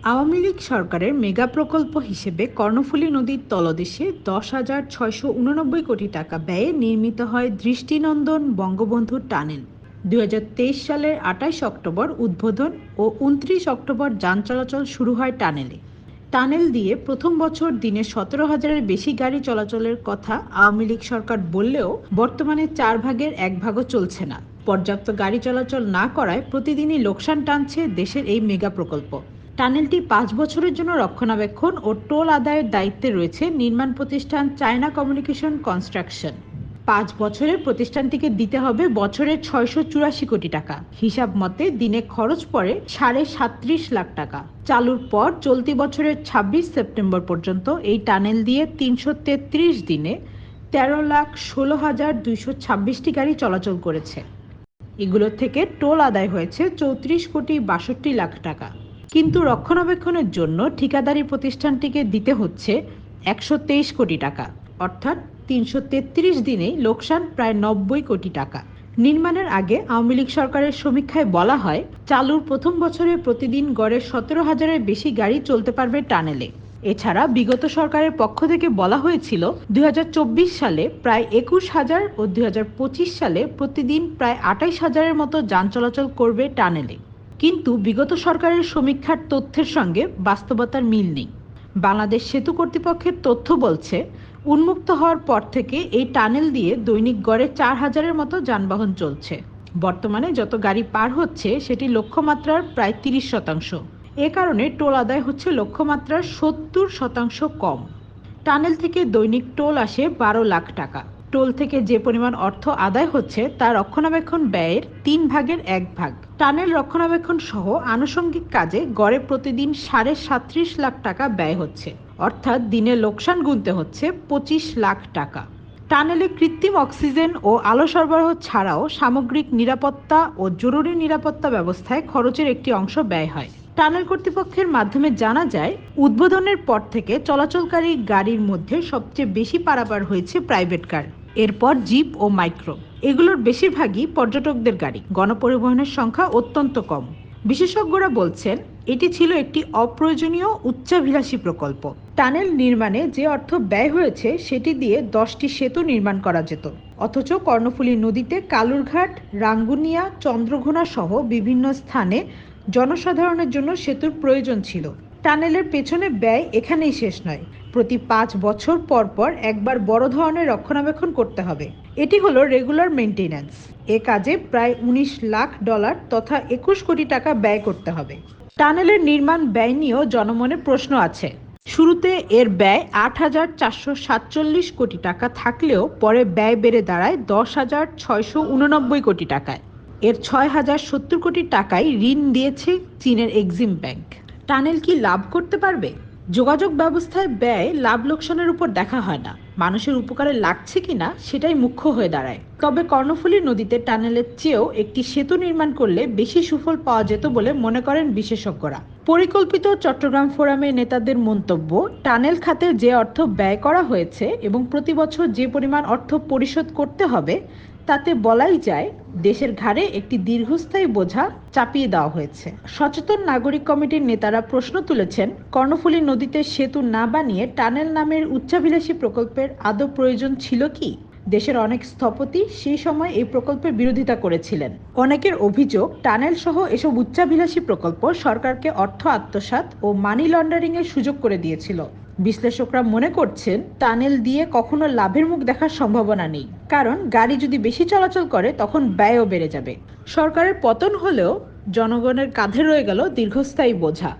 আওয়ামী লীগ সরকারের মেগা প্রকল্প হিসেবে কর্ণফুলী নদীর তলদেশে 10,689 কোটি টাকা ব্যয়ে নির্মিত হয় দৃষ্টিনন্দন বঙ্গবন্ধু টানেল। 2023 সালের 28 অক্টোবর উদ্বোধন ও 29 অক্টোবর যান চলাচল শুরু হয় টানেলে। টানেল দিয়ে প্রথম বছর দিনে 17,000-এর বেশি গাড়ি চলাচলের কথা আওয়ামী লীগ সরকার বললেও বর্তমানে 4 ভাগের 1 ভাগও চলছে না। পর্যাপ্ত গাড়ি চলাচল না করায় প্রতিদিনই লোকসান টানছে দেশের এই মেগা প্রকল্প। টানেলটি 5 বছরের জন্য রক্ষণাবেক্ষণ ও টোল আদায়ের দায়িত্বে রয়েছে নির্মাণ প্রতিষ্ঠান চায়না কমিউনিকেশন কনস্ট্রাকশন। 5 বছরে প্রতিষ্ঠানটিকে দিতে হবে বছরে 684 কোটি টাকা। হিসাব মতে দিনে খরচ পড়ে 37.5 লাখ টাকা। চালুর পর চলতি বছরের 26 সেপ্টেম্বর পর্যন্ত এই টানেল দিয়ে 333 দিনে 13,16,226টি গাড়ি চলাচল করেছে। এগুলোর থেকে টোল আদায় হয়েছে 34,62 লাখ টাকা। কিন্তু রক্ষণাবেক্ষণের জন্য ঠিকাদারি প্রতিষ্ঠানটিকে দিতে হচ্ছে 123 কোটি টাকা, অর্থাৎ 333 দিনেই লোকসান প্রায় 90 কোটি টাকা। নির্মাণের আগে আওয়ামী লীগ সরকারের সমীক্ষায় বলা হয়, চালুর প্রথম বছরে প্রতিদিন গড়ে 17,000-এর বেশি গাড়ি চলতে পারবে টানেলে। এছাড়া বিগত সরকারের পক্ষ থেকে বলা হয়েছিল 2024 সালে প্রায় 21,000 ও 2025 সালে প্রতিদিন প্রায় 28,000-এর মতো যান চলাচল করবে টানেলে। কিন্তু বিগত সরকারের সমীক্ষার তথ্যের সঙ্গে বাস্তবতার মিল নেই। বাংলাদেশ সেতু কর্তৃপক্ষের তথ্য বলছে, উন্মুক্ত হওয়ার পর থেকে এই টানেল দিয়ে দৈনিক গড়ে 4,000-এর মতো যানবাহন চলছে। বর্তমানে যত গাড়ি পার হচ্ছে সেটি লক্ষ্যমাত্রার প্রায় 30%। এ কারণে টোল আদায় হচ্ছে লক্ষ্যমাত্রার 70% কম। টানেল থেকে দৈনিক টোল আসে 12 লাখ টাকা। টোল থেকে যে পরিমাণ অর্থ আদায় হচ্ছে তা রক্ষণাবেক্ষণ ব্যয়ের 3 ভাগের 1 ভাগ। টানেল রক্ষণাবেক্ষণ সহ আনুষঙ্গিক কাজে গড়ে প্রতিদিন 37.5 লাখ টাকা ব্যয় হচ্ছে, অর্থাৎ দিনে লোকসান গুনতে হচ্ছে 25 লাখ টাকা। টানেলে কৃত্রিম অক্সিজেন ও আলো সরবরাহ ছাড়াও সামগ্রিক নিরাপত্তা ও জরুরি নিরাপত্তা ব্যবস্থায় খরচের একটি অংশ ব্যয় হয়। টানেল কর্তৃপক্ষের মাধ্যমে জানা যায়, উদ্বোধনের পর থেকে চলাচলকারী গাড়ির মধ্যে সবচেয়ে বেশি পারাপার হয়েছে প্রাইভেট কার, এরপর জিপ ও মাইক্রো। এগুলোর বেশিরভাগই পর্যটকদের গাড়ি। গণপরিবহনের সংখ্যা অত্যন্ত কম। বিশেষজ্ঞরা বলছেন, এটি ছিল একটি অপ্রয়োজনীয় উচ্চাভিলাষী প্রকল্প। টানেল নির্মাণে যে অর্থ ব্যয় হয়েছে সেটি দিয়ে 10টি সেতু নির্মাণ করা যেত, অথচ কর্ণফুলী নদীতে কালুরঘাট, রাঙ্গুনিয়া, চন্দ্রঘোনা সহ বিভিন্ন স্থানে জনসাধারণের জন্য সেতুর প্রয়োজন ছিল। টানেলের পেছনে ব্যয় এখানেই শেষ নয়, প্রতি 5 বছর পর পর একবার বড় ধরনের রক্ষণাবেক্ষণ করতে হবে। এটি হলো রেগুলার মেইনটেন্যান্স। এ কাজে প্রায় $19 লাখ তথা 21 কোটি টাকা ব্যয় করতে হবে। টানেলের নির্মাণ ব্যয় নিয়েও জনমনে প্রশ্ন আছে। শুরুতে এর ব্যয় 8,447 কোটি টাকা থাকলেও পরে ব্যয় বেড়ে দাঁড়ায় 10,689 কোটি টাকায়। এর 6,070 কোটি টাকায় ঋণ দিয়েছে চীনের এক্সিম ব্যাংক। টানেল কি লাভ করতে পারবে? যোগাযোগ ব্যবস্থায় ব্যয় লাভ লোকসানের উপর দেখা হয় না, মানুষের উপকারে লাগছে কিনা সেটাই মুখ্য হয়ে দাঁড়ায়। তবে কর্ণফুলী নদীতে টানেলের চেয়েও একটি সেতু নির্মাণ করলে বেশি সুফল পাওয়া যেত বলে মনে করেন বিশেষজ্ঞরা। পরিকল্পিত চট্টগ্রাম ফোরামের নেতাদের মন্তব্য, টানেল খাতে যে অর্থ ব্যয় করা হয়েছে এবং প্রতি বছর যে পরিমাণ অর্থ পরিশোধ করতে হবে, তাতে বলাই যায় দেশের ঘাড়ে একটি দীর্ঘস্থায়ী বোঝা চাপিয়ে দেওয়া হয়েছে। সচেতন নাগরিক কমিটির নেতারা প্রশ্ন তুলেছেন, কর্ণফুলী নদীতে সেতু না বানিয়ে টানেল নামের উচ্চাভিলাষী প্রকল্পের আদৌ প্রয়োজন ছিল কি? দেশের অনেক স্থপতি সেই সময় এই প্রকল্পের বিরোধিতা করেছিলেন। অনেকের অভিযোগ, টানেল সহ এসব উচ্চাভিলাষী প্রকল্প সরকারকে অর্থ আত্মসাৎ ও মানি লন্ডারিং এর সুযোগ করে দিয়েছিল। বিশ্লেষকরা মনে করছেন, টানেল দিয়ে কখনো লাভের মুখ দেখার সম্ভাবনা নেই, কারণ গাড়ি যদি বেশি চলাচল করে তখন ব্যয়ও বেড়ে যাবে। সরকারের পতন হলেও জনগণের কাঁধে রয়ে গেল দীর্ঘস্থায়ী বোঝা।